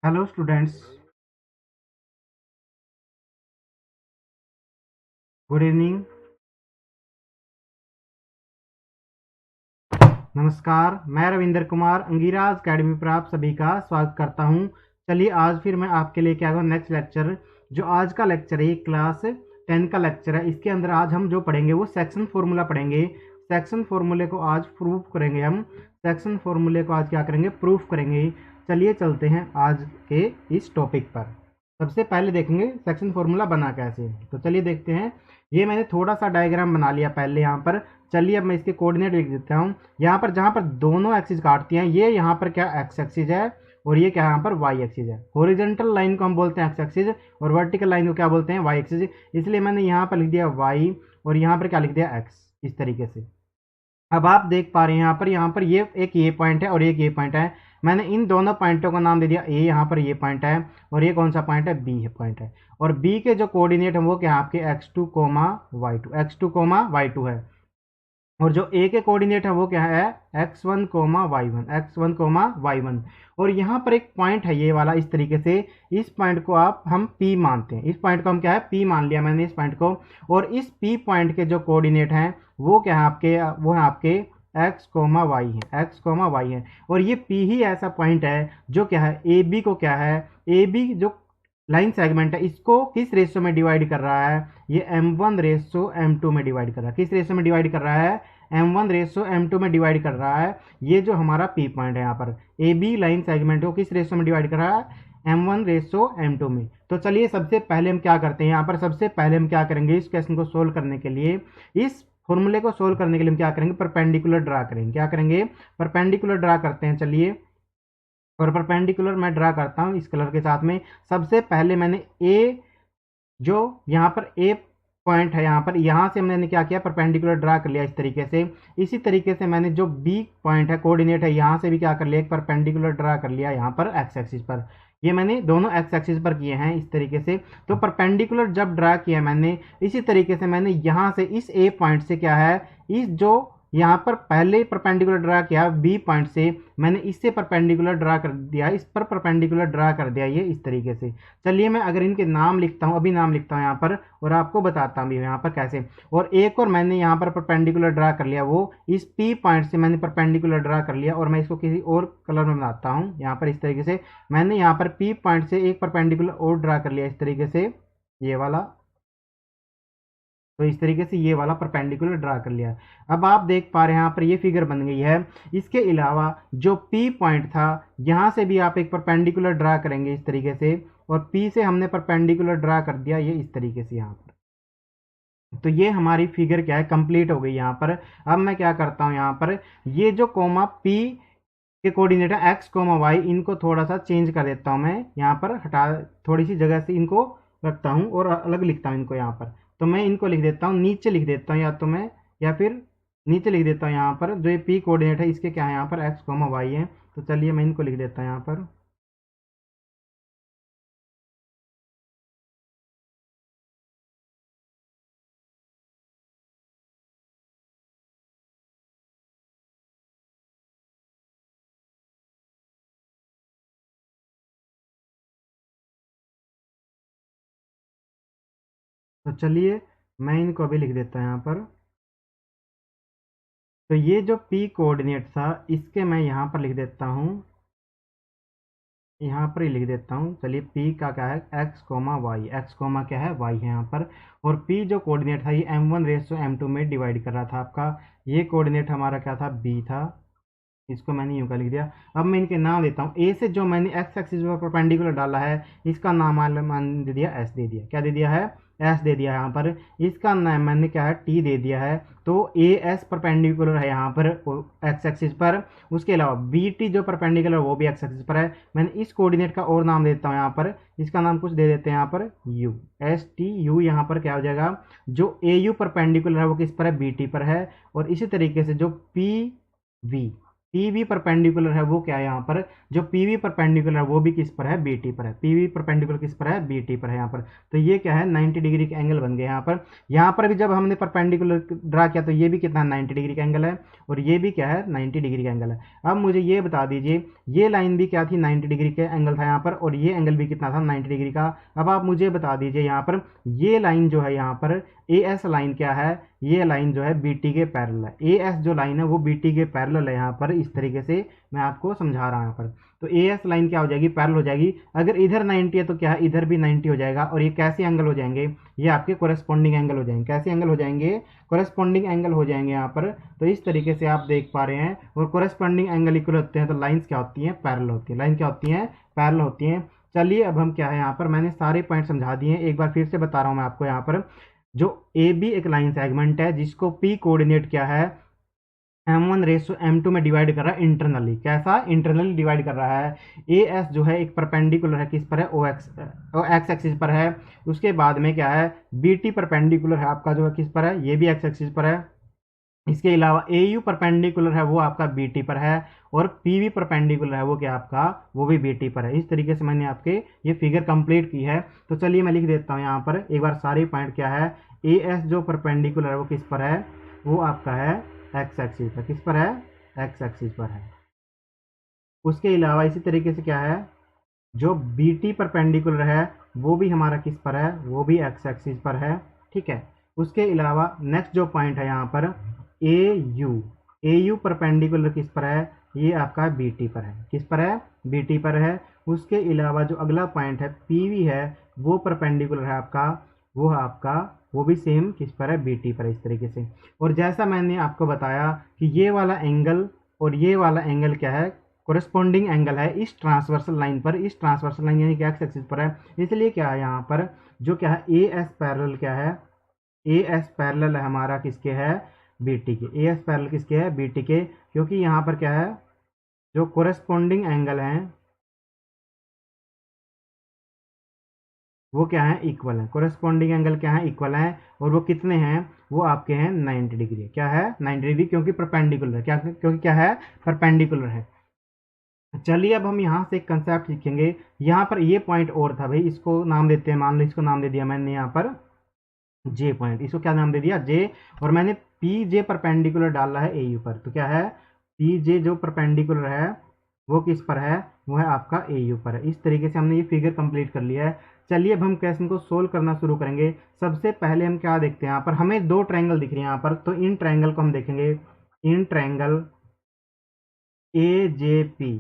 Hello students, good evening. नमस्कार, मैं Ravindra Kumar अंगीराज academy पर आप सभी का स्वागत करता हूं। चलिए आज फिर मैं आपके लिए क्या नेक्स्ट लेक्चर, जो आज का लेक्चर है क्लास 10 का लेक्चर है। इसके अंदर आज हम जो पढ़ेंगे वो सेक्शन फॉर्मूला पढ़ेंगे। सेक्शन फॉर्मूले को आज प्रूफ करेंगे हम। सेक्शन फॉर्मूले को आज क्या करेंगे, प्रूफ करेंगे। चलिए चलते हैं आज के इस टॉपिक पर। सबसे पहले देखेंगे सेक्शन फॉर्मूला बना कैसे। तो चलिए देखते हैं। ये मैंने थोड़ा सा डायग्राम बना लिया पहले यहाँ पर। चलिए अब मैं इसके कोऑर्डिनेट लिख देता हूँ। यहाँ पर जहाँ पर दोनों एक्सिस काटती हैं, ये यहाँ पर क्या एक्स एक्सिस है और ये क्या यहाँ पर वाई एक्सिस है। हॉरिजॉन्टल लाइन को हम बोलते हैं एक्स एक्सिस और वर्टिकल लाइन को क्या बोलते हैं, वाई एक्सिस। इसलिए मैंने यहाँ पर लिख दिया वाई और यहाँ पर क्या लिख दिया एक्स, इस तरीके से। अब आप देख पा रहे हैं यहाँ पर ये पॉइंट है और एक ये पॉइंट है। मैंने इन दोनों पॉइंटों का नाम दे दिया ए। यहाँ पर ये पॉइंट है और ये कौन सा पॉइंट है, बी पॉइंट है। और बी के जो कोऑर्डिनेट है वो क्या है आपके x2 coma y2, x2 coma y2 है। और जो ए के कोऑर्डिनेट है वो क्या है, x1 coma y1, x1 coma y1। और यहाँ पर एक पॉइंट है ये वाला, इस तरीके से। इस पॉइंट को हम P मानते हैं। इस पॉइंट को हम क्या है, P मान लिया मैंने इस पॉइंट को। और इस P पॉइंट के जो कोऑर्डिनेट हैं वो क्या है आपके, वो है आपके x कोमा वाई है, x कोमा वाई है। और ये P ही ऐसा पॉइंट है जो क्या है, ए बी को क्या है, ए बी जो लाइन सेगमेंट है इसको किस रेशो में डिवाइड कर रहा है, ये m1 रेशो m2 में डिवाइड कर रहा है। किस रेशो में डिवाइड कर रहा है, m1 रेशो m2 में डिवाइड कर रहा है। ये जो हमारा P पॉइंट है यहाँ पर ए बी लाइन सेगमेंट को किस रेशो में डिवाइड कर रहा है, m1 रेशो m2 में। तो चलिए सबसे पहले हम क्या करते हैं यहाँ पर, सबसे पहले हम क्या करेंगे, इस क्वेश्चन को सोल्व करने के लिए, इस फॉर्मूले को सोल्व करने के लिए हम क्या करेंगे, परपेंडिकुलर ड्रा करेंगे। क्या करेंगे, परपेंडिकुलर ड्रा करते हैं। चलिए, और परपेंडिकुलर मैं ड्रा करता हूँ इस कलर के साथ में। सबसे पहले मैंने ए, जो यहाँ पर ए पॉइंट है, यहाँ से मैंने क्या किया, परपेंडिकुलर ड्रा कर लिया इस तरीके से। इसी तरीके से मैंने जो बी पॉइंट है, कोऑर्डिनेट है, यहाँ से भी क्या कर लिया, एक परपेंडिकुलर ड्रा कर लिया यहाँ पर एक्स एक्सिस पर। ये मैंने दोनों एक्स एक्सिस पर किए हैं इस तरीके से। तो परपेंडिकुलर जब ड्रा किया मैंने, इसी तरीके से मैंने यहाँ से इस ए पॉइंट से क्या है, इस जो यहाँ पर पहले परपेंडिकुलर ड्रा किया बी पॉइंट से, मैंने इससे परपेंडिकुलर ड्रा कर दिया, इस पर परपेंडिकुलर ड्रा कर दिया, ये इस तरीके से। चलिए मैं अगर इनके नाम लिखता हूँ, अभी नाम लिखता हूँ यहाँ पर और आपको बताता हूँ यहाँ पर कैसे। और एक और मैंने यहाँ पर परपेंडिकुलर ड्रा कर लिया, वो इस पी पॉइंट से मैंने परपेंडिकुलर ड्रा कर लिया। और मैं इसको किसी और कलर में बनाता हूँ यहाँ पर, इस तरीके से। मैंने यहाँ पर पी पॉइंट से एक परपेंडिकुलर और ड्रा कर लिया इस तरीके से, ये वाला। तो इस तरीके से ये वाला परपेंडिकुलर ड्रा कर लिया। अब आप देख पा रहे हैं यहाँ पर ये फिगर बन गई है। इसके अलावा जो P पॉइंट था, यहाँ से भी आप एक परपेंडिकुलर ड्रा करेंगे इस तरीके से। और P से हमने परपेंडिकुलर ड्रा कर दिया, ये इस तरीके से यहाँ पर। तो ये हमारी फिगर क्या है, कंप्लीट हो गई यहाँ पर। अब मैं क्या करता हूँ यहाँ पर, ये जो कोमा P के कोऑर्डिनेट है x कोमा वाई, इनको थोड़ा सा चेंज कर देता हूँ मैं यहाँ पर, हटा थोड़ी सी जगह से इनको रखता हूँ और अलग लिखता हूँ इनको यहाँ पर। तो मैं इनको लिख देता हूँ, नीचे लिख देता हूँ, या तो मैं, या फिर नीचे लिख देता हूँ यहाँ पर। जो ये पी कोऑर्डिनेट है इसके क्या है यहाँ पर, x कोमा वाई है। तो चलिए मैं इनको लिख देता हूँ यहाँ पर। तो चलिए मैं इनको अभी लिख देता हूँ यहाँ पर। तो ये जो पी कोऑर्डिनेट था इसके मैं यहाँ पर लिख देता हूँ, यहाँ पर ही लिख देता हूँ। चलिए P का क्या है, x comma y, x comma क्या है, y है यहाँ पर। और P जो कोऑर्डिनेट था ये m1 रेशो m2 में डिवाइड कर रहा था आपका। ये कोऑर्डिनेट हमारा क्या था, B था। इसको मैंने यूं का लिख दिया। अब मैं इनके नाम देता हूँ। ए से जो मैंने एक्स एक्सिस पर परपेंडिकुलर डाला है, इसका नाम मान दे दिया एस दे दिया। क्या दे दिया है, एस दे दिया यहाँ पर। इसका नाम मैंने क्या है, टी दे दिया है। तो ए एस परपेंडिकुलर है यहाँ पर एक्स एक्सिस पर। उसके अलावा बी टी जो परपेंडिकुलर वो भी एक्स एक्सिस पर है। मैंने इस कोऑर्डिनेट का और नाम देता हूँ यहाँ पर, इसका नाम कुछ दे देते हैं यहाँ पर यू, एस टी यू। यहाँ पर क्या हो जाएगा, जो ए यू परपेंडिकुलर है वो किस पर है, बी टी पर है। और इसी तरीके से जो पी वी, पीवी परपेंडिकुलर है वो क्या है यहाँ पर, जो पीवी परपेंडिकुलर है वो भी किस पर है, बीटी पर है। पीवी परपेंडिकुलर किस पर है, बीटी पर है यहाँ पर। तो ये क्या है, 90 डिग्री का एंगल बन गया यहाँ पर। यहाँ पर भी जब हमने परपेंडिकुलर ड्रा किया तो ये भी कितना 90 डिग्री का एंगल है, और ये भी क्या है 90 डिग्री का एंगल है। अब मुझे ये बता दीजिए, ये लाइन भी क्या थी, 90 डिग्री का एंगल था यहाँ पर, और ये एंगल भी कितना था, 90 डिग्री का। अब आप मुझे बता दीजिए यहाँ पर ये लाइन जो है यहाँ पर ए एस लाइन क्या है, ये लाइन जो है बीटी के पैरेलल है। ए एस जो लाइन है वो बीटी के पैरेलल है यहाँ पर। इस तरीके से मैं आपको समझा रहा हूँ यहाँ पर। तो ए एस लाइन क्या हो जाएगी, पैरेलल हो जाएगी। अगर इधर 90 है तो क्या है, इधर भी 90 हो जाएगा। और ये कैसे एंगल हो जाएंगे, ये आपके कोरेस्पॉन्डिंग एंगल हो जाएंगे। कैसे एंगल हो जाएंगे, कोरेस्पॉन्डिंग एंगल हो जाएंगे यहाँ पर। तो इस तरीके से आप देख पा रहे हैं। और कोरेस्पॉन्डिंग एंगल इक्वल होते हैं तो लाइन्स क्या होती हैं, पैरेलल होती है। लाइन क्या होती है, पैरेलल होती हैं। चलिए अब हम क्या है यहाँ पर, मैंने सारे पॉइंट समझा दिए, एक बार फिर से बता रहा हूँ मैं आपको यहाँ पर। जो ए बी एक लाइन सेगमेंट है जिसको पी कोऑर्डिनेट क्या है, m1:m2 में डिवाइड कर रहा है इंटरनली। कैसा, इंटरनली डिवाइड कर रहा है। ए एस जो है एक परपेंडिकुलर है किस पर है, ओ एक्स एक्सिस पर है। उसके बाद में क्या है, बी टी परपेंडिकुलर है आपका जो है किस पर है, ये भी एक्स एक्सिस पर है। इसके अलावा ए यू परपेंडिकुलर है वो आपका बी टी पर है, और पी वी परपेंडिकुलर है वो क्या आपका, वो भी बी टी पर है। इस तरीके से मैंने आपके ये फिगर कंप्लीट की है। तो चलिए मैं लिख देता हूँ यहाँ पर एक बार सारे पॉइंट क्या है। ए एस जो परपेंडिकुलर है वो किस पर है, वो आपका है एक्स एक्सिस पर। किस पर है, एक्स एक्सिस पर है। उसके अलावा इसी तरीके से क्या है, जो बी टी परपेंडिकुलर है वो भी हमारा किस पर है, वो भी एक्स एक्सिस पर है। ठीक है। उसके अलावा नेक्स्ट जो पॉइंट है यहाँ पर ए यू परपेंडिकुलर किस पर है, ये आपका बी टी पर है। किस पर है, बी टी पर है। उसके अलावा जो अगला पॉइंट है पी वी है, वो परपेंडिकुलर है आपका, वो भी सेम किस पर है, बी टी पर है। इस तरीके से। और जैसा मैंने आपको बताया कि ये वाला एंगल और ये वाला एंगल क्या है, कोरेस्पॉन्डिंग एंगल है इस ट्रांसवर्सल लाइन पर। इस ट्रांसवर्सल लाइन यानी कि एक्स एक्सिस पर है। इसलिए क्या है यहाँ पर जो क्या है, ए एस पैरेलल क्या है, ए एस पैरेलल है हमारा किसके है, बी टी के। ए एस पैरेलल किसके है, बी टी के। क्योंकि यहाँ पर क्या है, जो कोरेस्पॉन्डिंग एंगल है वो क्या है, इक्वल है। कोरेस्पॉन्डिंग एंगल क्या है, इक्वल है। और वो कितने हैं, वो आपके हैं 90 डिग्री। क्या है, 90 डिग्री, क्योंकि परपेंडिकुलर है। क्या, क्योंकि क्या है, परपेंडिकुलर है। चलिए अब हम यहाँ से एक कंसेप्ट सीखेंगे। यहाँ पर ये पॉइंट और था भाई, इसको नाम देते हैं, मान लो इसको नाम दे दिया मैंने यहाँ पर जे पॉइंट। इसको क्या नाम दे दिया, जे। और मैंने पी जे परपेंडिकुलर डाला है ए यू पर। तो क्या है, पी जे जो परपेंडिकुलर है वो किस पर है, वो है आपका ए यू पर है। इस तरीके से हमने ये फिगर कंप्लीट कर लिया है। चलिए अब हम क्वेश्चन को सोल्व करना शुरू करेंगे। सबसे पहले हम क्या देखते हैं, यहाँ पर हमें दो ट्रायंगल दिख रहे हैं यहाँ पर। तो इन ट्रायंगल को हम देखेंगे। In triangle A J P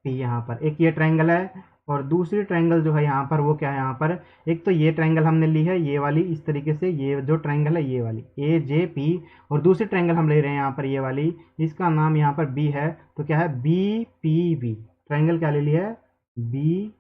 यहाँ पर एक ये ट्रायंगल है, और दूसरी ट्रायंगल जो है यहाँ पर वो क्या है, यहाँ पर एक तो ये ट्रायंगल हमने ली है ये वाली। इस तरीके से ये जो ट्रायंगल है ये वाली ए जे पी, और दूसरी ट्रायंगल हम ले रहे हैं यहाँ पर ये वाली, इसका नाम यहाँ पर बी है। तो क्या है, बी पी बी। ट्रायंगल क्या ले लिया है, बी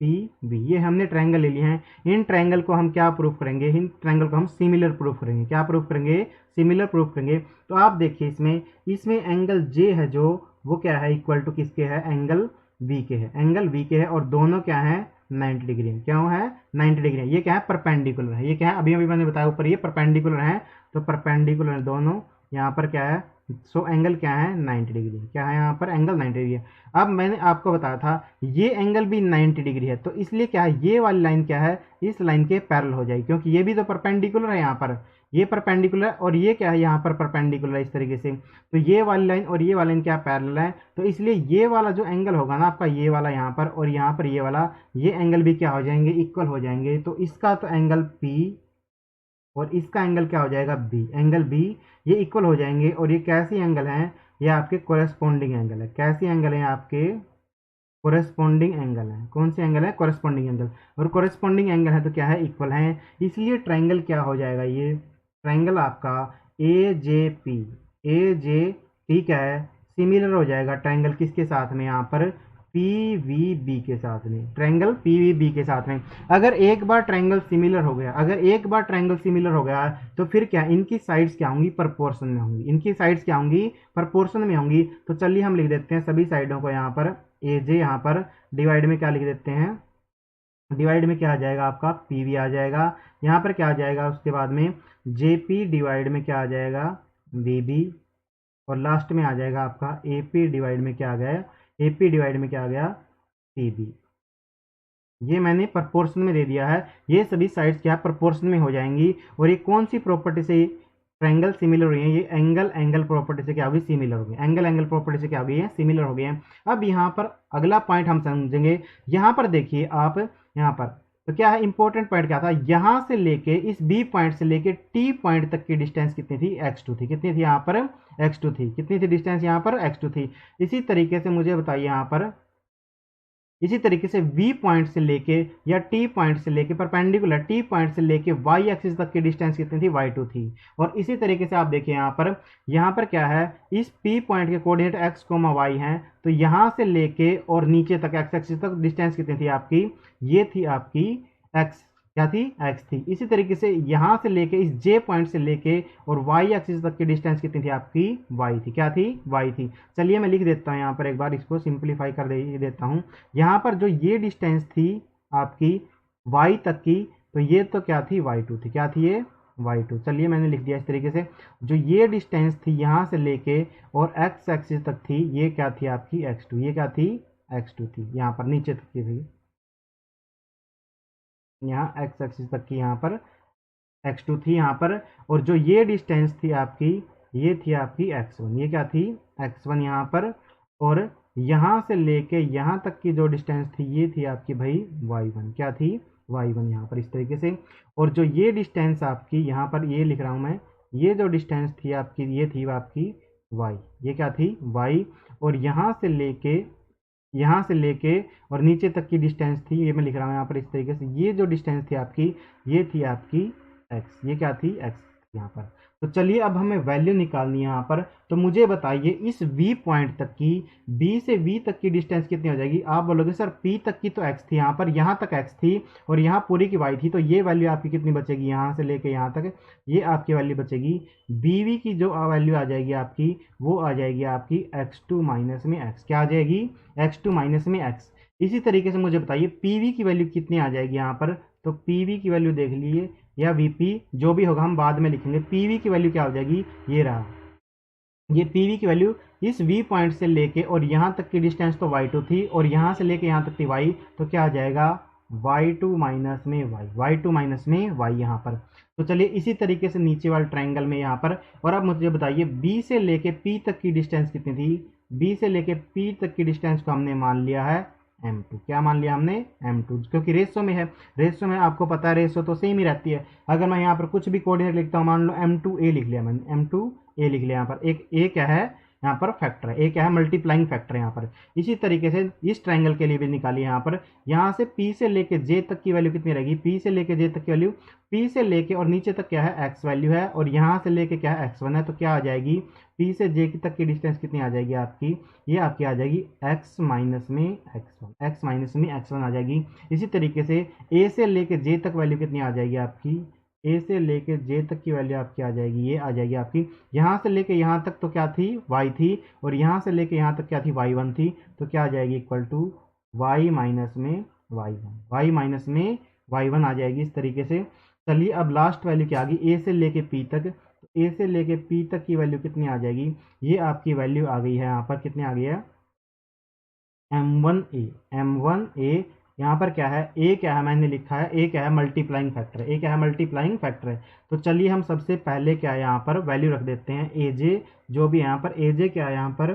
पी बी। ये हमने ट्रायंगल ले लिए हैं। इन ट्रायंगल को हम क्या प्रूफ करेंगे, इन ट्रायंगल को हम सिमिलर प्रूफ करेंगे। क्या प्रूफ करेंगे, सिमिलर प्रूफ करेंगे। तो आप देखिए इसमें इसमें एंगल जे है जो, वो क्या है, इक्वल टू किसके है, एंगल बी के है। एंगल बी के है, और दोनों क्या है, 90 डिग्री है। क्या है, 90 डिग्री है। ये क्या है, परपेंडिकुलर है। ये क्या है, अभी अभी मैंने बताया ऊपर ये परपेंडिकुलर है। तो परपेंडिकुलर है दोनों। यहाँ पर क्या है, सो एंगल क्या है, 90 डिग्री। क्या है यहाँ पर, एंगल 90 डिग्री है। अब मैंने आपको बताया था ये एंगल भी 90 डिग्री है। तो इसलिए क्या है, ये वाली लाइन क्या है, इस लाइन के पैरेलल हो जाएगी, क्योंकि ये भी तो परपेंडिकुलर है यहाँ पर। ये परपेंडिकुलर और ये क्या है, यहाँ पर परपेंडिकुलर है इस तरीके से। तो ये वाली लाइन और ये वाली लाइन क्या पैरेलल है। तो इसलिए ये वाला जो एंगल होगा ना आपका, ये वाला यहाँ पर और यहाँ पर ये वाला, ये एंगल भी क्या हो जाएंगे, इक्वल हो जाएंगे। तो इसका तो एंगल पी और इसका एंगल क्या हो जाएगा, बी। एंगल बी, ये इक्वल हो जाएंगे। और ये कैसी एंगल हैं, ये आपके कोरेस्पॉन्डिंग एंगल है। कैसी एंगल है आपके, कोरेस्पॉन्डिंग एंगल है। कौन से एंगल है, कोरेस्पॉन्डिंग एंगल। और कोरेस्पॉन्डिंग एंगल है तो क्या है, इक्वल है। इसलिए ट्रायंगल क्या हो जाएगा, ये ट्रायंगल आपका ए जे पी क्या है, सिमिलर हो जाएगा ट्रायंगल किसके साथ में, यहाँ पर पी वी बी के साथ में। ट्रायंगल पी वी बी के साथ में। अगर एक बार ट्रायंगल सिमिलर हो गया, अगर एक बार ट्रायंगल सिमिलर हो गया, तो फिर क्या, इनकी साइड्स क्या होंगी, प्रोपोर्शन में होंगी। इनकी साइड्स क्या होंगी, प्रोपोर्शन में होंगी। तो चलिए हम लिख देते हैं सभी साइडों को यहाँ पर ए जे, यहाँ पर डिवाइड में क्या लिख देते हैं, डिवाइड में क्या आ जाएगा आपका, पी वी आ जाएगा। यहाँ पर क्या आ जाएगा, उसके बाद में जे पी डिवाइड में क्या आ जाएगा, बी बी। और लास्ट में आ जाएगा आपका AP डिवाइड में क्या आ गया, AP डिवाइड में क्या आ गया, PB। ये मैंने प्रपोर्शन में दे दिया है, ये सभी साइड्स क्या प्रपोर्शन में हो जाएंगी। और ये कौन सी प्रॉपर्टी से ट्रायंगल सिमिलर हुई है, ये एंगल एंगल प्रॉपर्टी से क्या होगी, सिमिलर हो गई, एंगल एंगल प्रॉपर्टी से क्या हो गई है, सिमिलर हो गए हैं। अब यहाँ पर अगला पॉइंट हम समझेंगे। यहाँ पर देखिए आप, यहाँ पर तो क्या है इंपॉर्टेंट पॉइंट क्या था, यहाँ से लेके इस बी पॉइंट से लेके टी पॉइंट तक की डिस्टेंस कितनी थी, x2 थी। कितनी थी यहाँ पर, x2 थी। कितनी थी डिस्टेंस यहाँ पर, x2 थी। इसी तरीके से मुझे बताइए यहाँ पर, इसी तरीके से V पॉइंट से लेके या T पॉइंट से लेके परपेंडिकुलर T पॉइंट से लेके Y एक्सिस तक की डिस्टेंस कितनी थी, y2 थी। और इसी तरीके से आप देखिए यहाँ पर क्या है, इस P पॉइंट के कोऑर्डिनेट x, y हैं, तो यहाँ से लेके और नीचे तक x एक्सिस तक डिस्टेंस कितनी थी आपकी, ये थी आपकी x, क्या थी, x थी। इसी तरीके से यहाँ से लेके इस J पॉइंट से लेके और y एक्सिस तक की डिस्टेंस कितनी थी आपकी, y थी। क्या थी, y थी। चलिए मैं लिख देता हूँ यहाँ पर, एक बार इसको सिंप्लीफाई कर देता हूँ। यहाँ पर जो ये डिस्टेंस थी आपकी y तक की, तो ये तो क्या थी, y2 थी। क्या थी ये, y2। चलिए मैंने लिख दिया इस तरीके से। जो ये डिस्टेंस थी यहाँ से लेके और x एक्सिस तक थी, ये क्या थी आपकी, x2। ये क्या थी, x2 थी। यहाँ पर नीचे तक की थी, यहाँ x एक्सिस तक की यहाँ पर x2 थी यहाँ पर। और जो ये डिस्टेंस थी आपकी, ये थी आपकी x1। ये क्या थी, x1 यहाँ पर। और यहाँ से लेके यहाँ तक की जो डिस्टेंस थी, ये थी आपकी भाई y1। क्या थी, y1 यहाँ पर इस तरीके से। और जो ये डिस्टेंस आपकी यहाँ पर, ये लिख रहा हूँ मैं, ये जो डिस्टेंस थी आपकी, ये थी आपकी y। ये क्या थी, y। और यहाँ से लेके और नीचे तक की डिस्टेंस थी, ये मैं लिख रहा हूँ यहाँ पर इस तरीके से। ये जो डिस्टेंस थी आपकी, ये थी आपकी x। ये क्या थी, x यहाँ पर। तो चलिए अब हमें वैल्यू निकालनी है यहाँ पर। तो मुझे बताइए इस V पॉइंट तक की, B से V तक की डिस्टेंस कितनी हो जाएगी। आप बोलोगे सर P तक की तो x थी, यहाँ पर यहाँ तक x थी और यहाँ पूरी की y थी, तो ये वैल्यू आपकी कितनी बचेगी, यहाँ से लेके यहाँ तक ये आपकी वैल्यू बचेगी। BV की जो वैल्यू आ जाएगी आपकी, वो आ जाएगी आपकी x2 माइनस में x। क्या आ जाएगी, x2 माइनस में x। इसी तरीके से मुझे बताइए PV की वैल्यू कितनी आ जाएगी यहाँ पर। तो PV की वैल्यू देख लीजिए, या VP जो भी होगा हम बाद में लिखेंगे। PV की वैल्यू क्या हो जाएगी, ये रहा, ये PV की वैल्यू इस V पॉइंट से लेके और यहाँ तक की डिस्टेंस तो y2 थी और यहाँ से लेके यहाँ तक थी y, तो क्या आ जाएगा y2 माइनस में y, y2 माइनस में y यहाँ पर। तो चलिए इसी तरीके से नीचे वाले ट्रायंगल में यहाँ पर। और अब मुझे बताइए B से लेके P तक की डिस्टेंस कितनी थी। B से लेके P तक की डिस्टेंस को हमने मान लिया है m2। क्या मान लिया हमने, m2, क्योंकि रेशो में है। रेशो में आपको पता है रेशो तो सेम ही रहती है। अगर मैं यहाँ पर कुछ भी कोऑर्डिनेट लिखता हूँ, मान लो m2a लिख लिया मैंने, m2a लिख लिया। यहाँ पर एक a क्या है, यहाँ पर फैक्टर है, a क्या है, मल्टीप्लाइंग फैक्टर है यहाँ पर। इसी तरीके से इस ट्रायंगल के लिए भी निकालिए यहाँ पर। यहाँ से P से लेके J तक की वैल्यू कितनी रहेगी, P से लेके J तक की वैल्यू, P से लेके और नीचे तक क्या है, x वैल्यू है, और यहाँ से लेके क्या है, x1 है। तो क्या आ जाएगी, P से J तक की डिस्टेंस कितनी आ जाएगी आपकी, ये आपकी आ जाएगी x माइनस में x1, x माइनस में x1 आ जाएगी। इसी तरीके से A से लेके J तक वैल्यू कितनी आ जाएगी आपकी, A से लेके J तक की वैल्यू आपकी आ जाएगी, ये आ जाएगी आपकी। यहाँ से लेके यहाँ तक तो क्या थी, y थी, और यहाँ से लेके यहाँ तक क्या थी, y1 थी। तो क्या आ जाएगी, इक्वल टू y माइनस में y1, y माइनस में y1 आ जाएगी इस तरीके से। चलिए अब लास्ट वैल्यू क्या आ गई, A से लेके P तक। तो A से लेके P तक की वैल्यू कितनी आ जाएगी, ये आपकी वैल्यू आ गई है यहाँ पर, कितनी आ गई है, m1a। m1a यहाँ पर क्या है, a क्या है, मैंने लिखा है a क्या है, मल्टीप्लाइंग फैक्टर है। a क्या है, मल्टीप्लाइंग फैक्टर है। तो चलिए हम सबसे पहले क्या है यहाँ पर वैल्यू रख देते हैं aj, जो भी यहाँ पर aj क्या है, यहाँ पर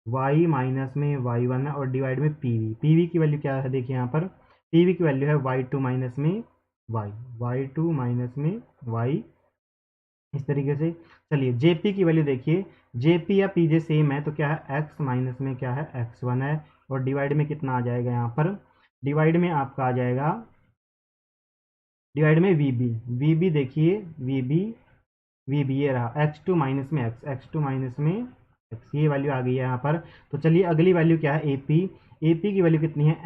y माइनस में y1 है, और डिवाइड में pv की वैल्यू क्या है, देखिए यहाँ पर pv की वैल्यू है y2 माइनस में y, y2 माइनस में y, इस तरीके से। चलिए जेपी की वैल्यू देखिए, जेपी या पीजे सेम है, तो क्या है, एक्स माइनस में क्या है, x1 है, और डिवाइड में कितना आ जाएगा यहाँ पर, डिवाइड में आपका आ जाएगा, डिवाइड में वीबी देखिए, वीबी ये रहा x2 माइनस में x2 माइनस में x, ये वैल्यू आ गई है यहाँ पर। तो चलिए अगली वैल्यू क्या है, एपी की वैल्यू कितनी है,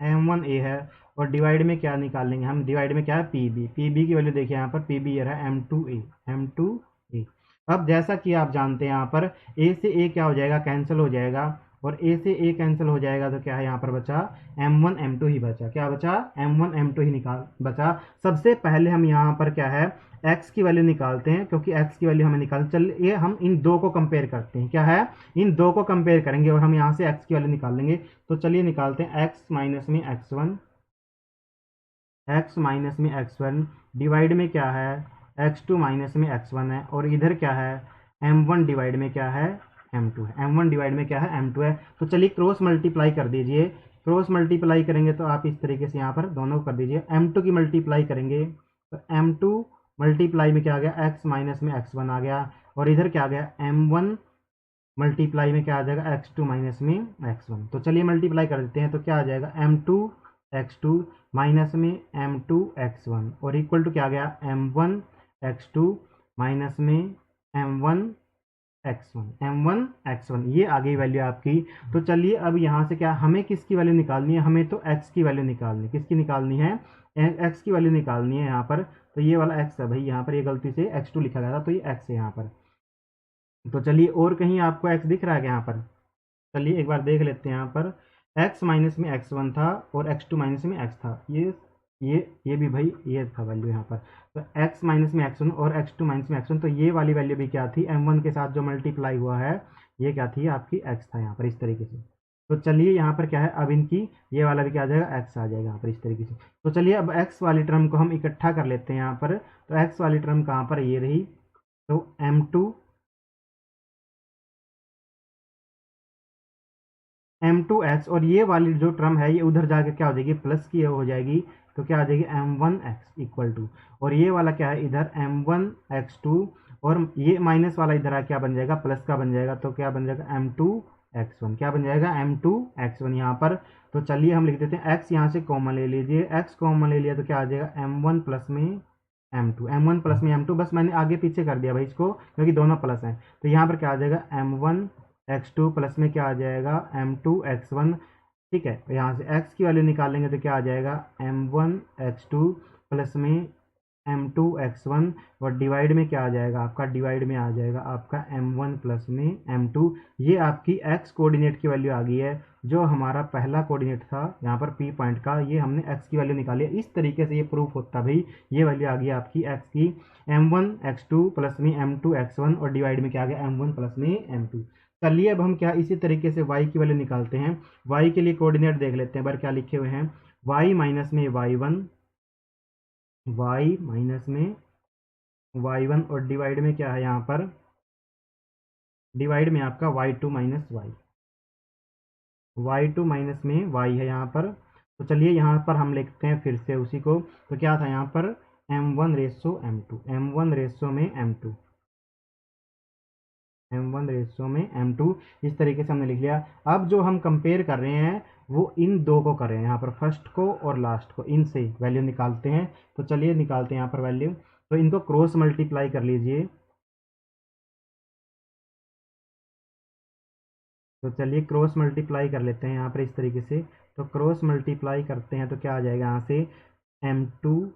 m1a है, और डिवाइड में क्या निकालेंगे हम, डिवाइड में क्या है, पीबी की वैल्यू देखिए यहाँ पर, पीबी ये रहा m2a। अब जैसा कि आप जानते हैं यहाँ पर a से a क्या हो जाएगा, कैंसिल हो जाएगा, और ए से ए कैंसिल हो जाएगा तो क्या है यहाँ पर बचा m1 m2 ही बचा। क्या बचा? m1 m2 ही निकाल बचा। सबसे पहले हम यहाँ पर क्या है x की वैल्यू निकालते हैं, क्योंकि x की वैल्यू हमें निकाल, चलिए हम इन दो को कंपेयर करते हैं। क्या है? इन दो को कंपेयर करेंगे और हम यहाँ से x की वैल्यू निकाल लेंगे। तो चलिए निकालते हैं x माइनस में x1, x माइनस में x1 डिवाइड में क्या है x2 माइनस में x1 है, और इधर क्या है m1 डिवाइड में क्या है m2 है। m1 डिवाइड में क्या है m2 है। तो चलिए क्रॉस मल्टीप्लाई कर दीजिए। क्रॉस मल्टीप्लाई करेंगे तो आप इस तरीके से यहाँ पर दोनों को कर दीजिए। m2 की मल्टीप्लाई करेंगे तो m2 मल्टीप्लाई में क्या आ गया x माइनस में x1 आ गया, और इधर क्या आ गया m1 मल्टीप्लाई में क्या आ जाएगा x2 माइनस में x1। तो चलिए मल्टीप्लाई कर देते हैं तो क्या आ जाएगा m2 x2 माइनस में m2 x1 और इक्वल टू क्या आ गया m1 x2 माइनस में m1 x1 ये आ गई वैल्यू आपकी। तो चलिए अब यहाँ से क्या हमें किसकी वैल्यू निकालनी है? हमें तो x की वैल्यू निकालनी है। किसकी निकालनी है? x की वैल्यू निकालनी है यहाँ पर। तो ये वाला x है भाई, यहाँ पर ये गलती से x2 लिखा गया था तो ये x है यहाँ पर। तो चलिए और कहीं आपको x दिख रहा है क्या यहाँ पर? चलिए एक बार देख लेते हैं। यहाँ पर x माइनस में x1 था और x2 माइनस में x था। ये भी भाई ये था वैल्यू यहाँ पर। तो x माइनस में x1 और x2 माइनस में x1, तो ये वाली वैल्यू भी क्या थी? m1 के साथ जो मल्टीप्लाई हुआ है ये क्या थी? आपकी x था यहाँ पर इस तरीके से। तो चलिए यहाँ पर क्या है, अब इनकी ये वाला भी क्या आ जाएगा? x आ जाएगा यहाँ पर इस तरीके से। तो चलिए अब x वाली टर्म को हम इकट्ठा कर लेते हैं यहाँ पर। तो x वाली टर्म कहाँ पर? ये रही। तो m2x, और ये वाली जो टर्म है ये उधर जाके क्या हो जाएगी? प्लस की हो जाएगी। तो क्या आ जाएगी? m1x इक्वल टू, और ये वाला क्या है इधर m1x2, और ये माइनस वाला इधर क्या बन जाएगा? प्लस का बन जाएगा। तो क्या बन जाएगा? m2x1। क्या बन जाएगा? m2x1 यहाँ पर। तो चलिए हम लिख देते हैं x यहाँ से कॉमन ले लीजिए। x कॉमन ले लिया तो क्या आ जाएगा? m1 प्लस में m2, m1 प्लस में m2, बस मैंने आगे पीछे कर दिया भाई इसको क्योंकि दोनों प्लस हैं। तो यहाँ पर क्या आ जाएगा? m1x2 प्लस में क्या आ जाएगा? m2x1। ठीक है, तो यहाँ से x की वैल्यू निकालेंगे तो क्या आ जाएगा? m1x2 प्लस में m2x1, और डिवाइड में क्या आ जाएगा आपका? डिवाइड में आ जाएगा आपका m1 प्लस में m2। ये आपकी x कोऑर्डिनेट की वैल्यू आ गई है। जो हमारा पहला कोऑर्डिनेट था यहाँ पर p पॉइंट का, ये हमने x की वैल्यू निकाली है। इस तरीके से ये प्रूफ होता भाई। ये वैल्यू आ गई आपकी x की m1x2 प्लस में m2x1, और डिवाइड में क्या आ गया? m1 प्लस में m2। चलिए अब हम क्या इसी तरीके से y की वैल्यू निकालते हैं। y के लिए कोऑर्डिनेट देख लेते हैं बार क्या लिखे हुए हैं। y माइनस में y1, y माइनस में y1, और डिवाइड में क्या है यहाँ पर? डिवाइड में आपका y2 माइनस y2 माइनस में y है यहाँ पर। तो चलिए यहाँ पर हम लिखते हैं फिर से उसी को। तो क्या था यहाँ पर? m1 ratio m2, m1 ratio में m2, m1 रेशो में m2, इस तरीके से हमने लिख लिया। अब जो हम कंपेयर कर रहे हैं वो इन दो को कर रहे हैं, यहाँ पर फर्स्ट को और लास्ट को, इनसे वैल्यू निकालते हैं। तो चलिए निकालते हैं यहाँ पर वैल्यू। तो इनको क्रॉस मल्टीप्लाई कर लीजिए। तो चलिए क्रॉस मल्टीप्लाई कर लेते हैं यहाँ पर इस तरीके से। तो क्रॉस मल्टीप्लाई करते हैं तो क्या आ जाएगा यहाँ से? m2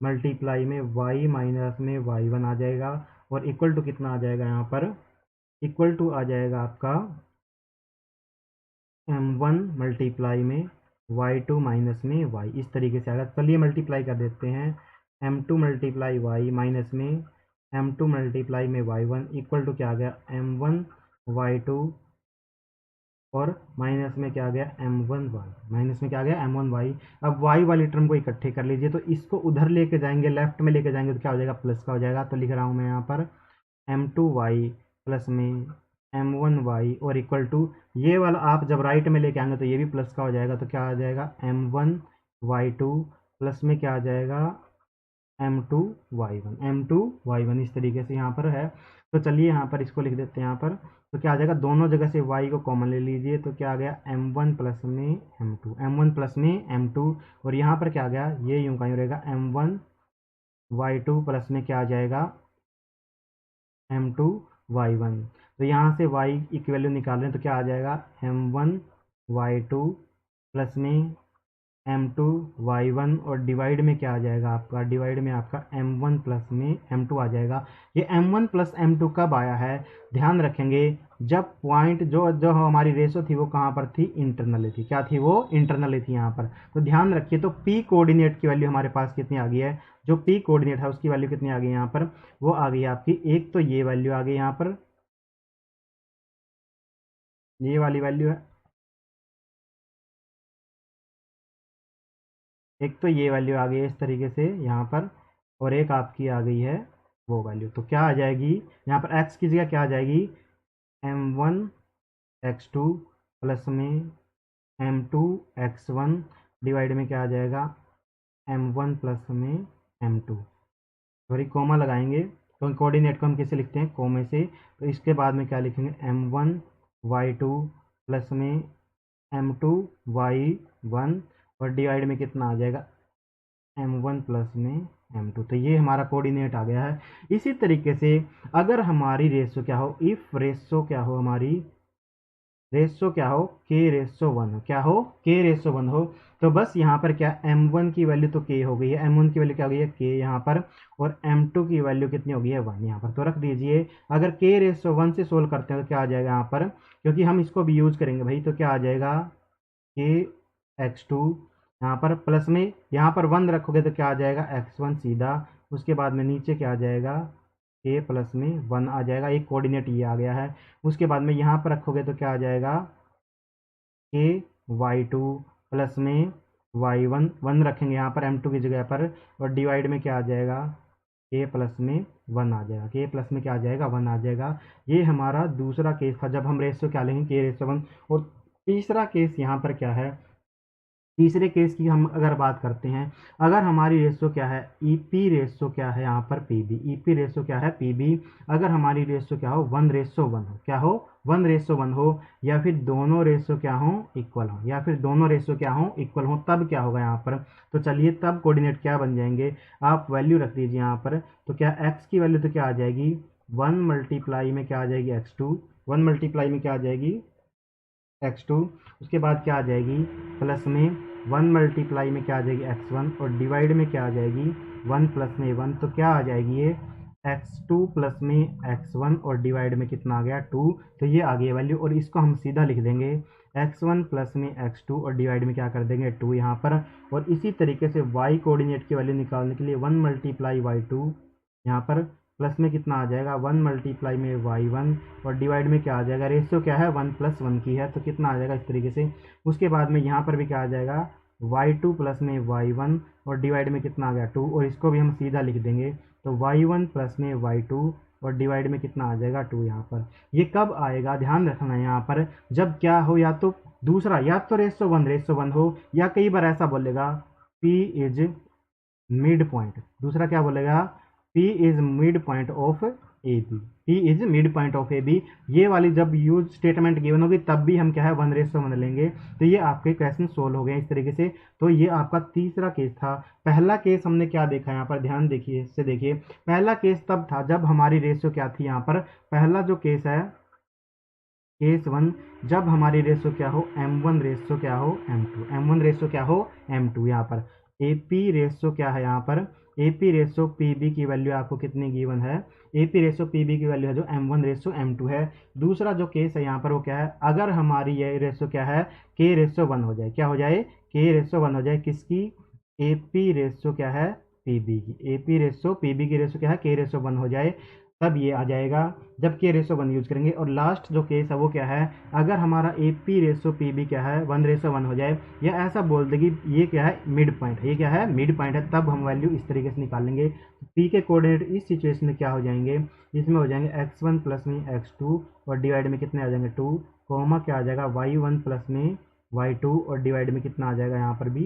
मल्टीप्लाई में y माइनस में y1 आ जाएगा, और इक्वल टू कितना आ जाएगा यहाँ पर? इक्वल टू आ जाएगा आपका m1 मल्टीप्लाई में y2 माइनस में y, इस तरीके से आएगा। चलिए मल्टीप्लाई कर देते हैं। m2 मल्टीप्लाई y माइनस में m2 मल्टीप्लाई में y1 इक्वल टू क्या आ गया? m1 y2, और माइनस में क्या आ गया? m1y, माइनस में क्या आ गया? m1y। अब y वाली टर्म को इकट्ठे कर लीजिए। तो इसको उधर लेके जाएंगे, लेफ्ट में लेके जाएंगे तो क्या हो जाएगा? प्लस का हो जाएगा। तो लिख रहा हूँ मैं यहाँ पर m2y प्लस में m1y, और इक्वल टू ये वाला आप जब राइट में लेके आएंगे तो ये भी प्लस का हो जाएगा। तो क्या आ जाएगा? m1y2 प्लस में क्या आ जाएगा? m2y1 इस तरीके से यहाँ पर है। तो चलिए यहाँ पर इसको लिख देते हैं यहाँ पर। तो क्या आ जाएगा? दोनों जगह से y को कॉमन ले लीजिए। तो क्या आ गया? m1 प्लस में m2, m1 प्लस में m2, और यहाँ पर क्या आ गया? ये यूँ का यूँ रहेगा m1y2 प्लस में क्या आ जाएगा? m2y1। तो यहाँ से y की वैल्यू निकाल रहे हैं तो क्या आ जाएगा? m1y2 प्लस में m2y1 और डिवाइड में क्या आ जाएगा आपका, डिवाइड में आपका m1 प्लस में m2 आ जाएगा। ये m1 प्लस m2 कब आया है, ध्यान रखेंगे जब पॉइंट जो जो हमारी रेशो थी वो कहाँ पर थी, इंटरनली थी। क्या थी वो, इंटरनली थी यहाँ पर। तो ध्यान रखिए, तो p कोऑर्डिनेट की वैल्यू हमारे पास कितनी आ गई है, जो p कोऑर्डिनेट है उसकी वैल्यू कितनी आ गई यहाँ पर, वो आ गई आपकी, एक तो ये वैल्यू आ गई यहाँ पर, ये वाली वैल्यू है, एक तो ये वैल्यू आ गई है इस तरीके से यहाँ पर, और एक आपकी आ गई है वो वैल्यू। तो क्या आ जाएगी यहाँ पर, x की जगह क्या आ जाएगी, m1 x2 प्लस में m2 x1 डिवाइड में क्या आ जाएगा, m1 प्लस में m2, सॉरी कोमा लगाएंगे तो कोऑर्डिनेट को हम कैसे लिखते हैं, कोमे से। तो इसके बाद में क्या लिखेंगे, m1 y2 प्लस में m2 y1 और डिवाइड में कितना आ जाएगा, m1 प्लस में m2। तो ये हमारा कोऑर्डिनेट आ गया है। इसी तरीके से अगर हमारी रेशो क्या हो, इफ रेशो क्या हो, हमारी रेशो क्या हो, k/1 हो, क्या हो, k/1 हो, तो बस यहाँ पर क्या, m1 की वैल्यू तो k हो गई है, m1 की वैल्यू क्या हो गई है, k यहाँ पर, और m2 की वैल्यू कितनी हो गई है, 1 यहाँ पर। तो रख दीजिए, अगर k/1 से सोल्व करते हैं तो क्या आ जाएगा यहाँ पर, क्योंकि हम इसको भी यूज करेंगे भाई, तो क्या आ जाएगा, kx2 यहाँ पर प्लस में, यहाँ पर 1 रखोगे तो क्या आ जाएगा, x1 सीधा, उसके बाद में नीचे क्या आ जाएगा, k प्लस में 1 आ जाएगा, एक कोऑर्डिनेट ये आ गया है। उसके बाद में यहाँ पर रखोगे तो क्या आ जाएगा, k y2 प्लस में y1, 1 रखेंगे यहाँ पर m2 की जगह पर, और डिवाइड में क्या आ जाएगा, k प्लस में 1 आ जाएगा, k प्लस में क्या आ जाएगा, 1 आ जाएगा। ये हमारा दूसरा केस था जब हम रेशो क्या लेंगे, k/1। और तीसरा केस यहाँ पर क्या है, तीसरे केस की हम अगर बात करते हैं, अगर हमारी रेशो क्या है, ईपी रेशो क्या है यहाँ पर, पीबी, ईपी रेशो क्या है, पीबी, अगर हमारी रेशो क्या हो, 1/1 हो, क्या हो, 1/1 हो, या फिर दोनों रेशो क्या हो, इक्वल हो, या फिर दोनों रेशो क्या हो, इक्वल हो, तब क्या होगा यहाँ पर। तो चलिए तब कोऑर्डिनेट क्या बन जाएंगे, आप वैल्यू रख दीजिए यहाँ पर। तो क्या x की वैल्यू तो क्या आ जाएगी, 1 मल्टीप्लाई में क्या आ जाएगी, x2, 1 मल्टीप्लाई में क्या आ जाएगी, x2, उसके बाद क्या आ जाएगी, प्लस में 1 मल्टीप्लाई में क्या आ जाएगी, x1, और डिवाइड में क्या आ जाएगी, 1 प्लस में 1, तो क्या आ जाएगी ये, x2 प्लस में x1 और डिवाइड में कितना आ गया, 2। तो ये आ गई वैल्यू, और इसको हम सीधा लिख देंगे, x1 प्लस में x2 और डिवाइड में क्या कर देंगे, 2 यहाँ पर। और इसी तरीके से y कोऑर्डिनेट की वैल्यू निकालने के लिए 1 मल्टीप्लाई y2 यहाँ पर, प्लस में कितना आ जाएगा, 1 मल्टीप्लाई में y1 और डिवाइड में क्या आ जाएगा, रेशियो क्या है, 1+1 की है, तो कितना आ जाएगा इस तरीके से। उसके बाद में यहाँ पर भी क्या आ जाएगा, y2 प्लस में y1 और डिवाइड में कितना आ गया, 2, और इसको भी हम सीधा लिख देंगे। तो y1 प्लस में y2 और डिवाइड में कितना आ जाएगा, 2 यहाँ पर। ये कब आएगा, ध्यान रखना है यहाँ पर, जब क्या हो, या तो दूसरा, या तो रेशो 1 हो, या कई बार ऐसा बोलेगा p इज मिड पॉइंट, दूसरा क्या बोलेगा, P is mid point of A B, P is mid point of A B. ये वाली जब यूज स्टेटमेंट गिवन होगी तब भी हम क्या है, 1/1 लेंगे। तो ये आपके क्वेश्चन सोल्व हो गए इस तरीके से। तो ये आपका तीसरा केस था। पहला केस हमने क्या देखा यहाँ पर, ध्यान देखिए, इससे देखिए, पहला केस तब था जब हमारी रेशियो क्या थी यहाँ पर, पहला जो केस है केस 1, जब हमारी रेशो क्या हो, m1 रेशो क्या हो, m2, m1 रेशो क्या हो, m2। यहाँ पर AP रेशो क्या है, यहाँ पर AP रेशो PB की वैल्यू आपको कितनी गिवन है, AP रेशो PB की वैल्यू है जो m1 रेशो m2 है। दूसरा जो केस है यहाँ पर वो क्या है, अगर हमारी ये रेशो क्या है, k/1 हो जाए, क्या हो जाए, k/1 हो जाए, किसकी, AP रेशो क्या है, PB की, AP रेशो PB की रेशो क्या है, k/1 हो जाए, तब ये आ जाएगा जब k/1 यूज करेंगे। और लास्ट जो केस है वो क्या है, अगर हमारा AP रेशो PB क्या है, 1/1 हो जाए, या ऐसा बोल दे कि ये क्या है, मिड पॉइंट है, ये क्या है, मिड पॉइंट है, तब हम वैल्यू इस तरीके से निकालेंगे। P के कोऑर्डिनेट इस सिचुएशन में क्या हो जाएंगे, इसमें हो जाएंगे x1 प्लस में x2 और डिवाइड में कितने आ जाएंगे, 2, कोमा क्या आ जाएगा, y1 प्लस में y2 और डिवाइड में कितना आ जाएगा यहाँ पर भी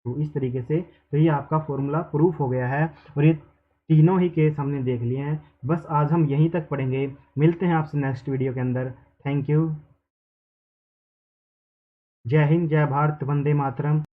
2, इस तरीके से। तो ये आपका फॉर्मूला प्रूफ हो गया है, और ये तीनों ही केस हमने देख लिए हैं। बस आज हम यहीं तक पढ़ेंगे, मिलते हैं आपसे नेक्स्ट वीडियो के अंदर। Thank you. जय हिंद, जय भारत, वंदे मातरम।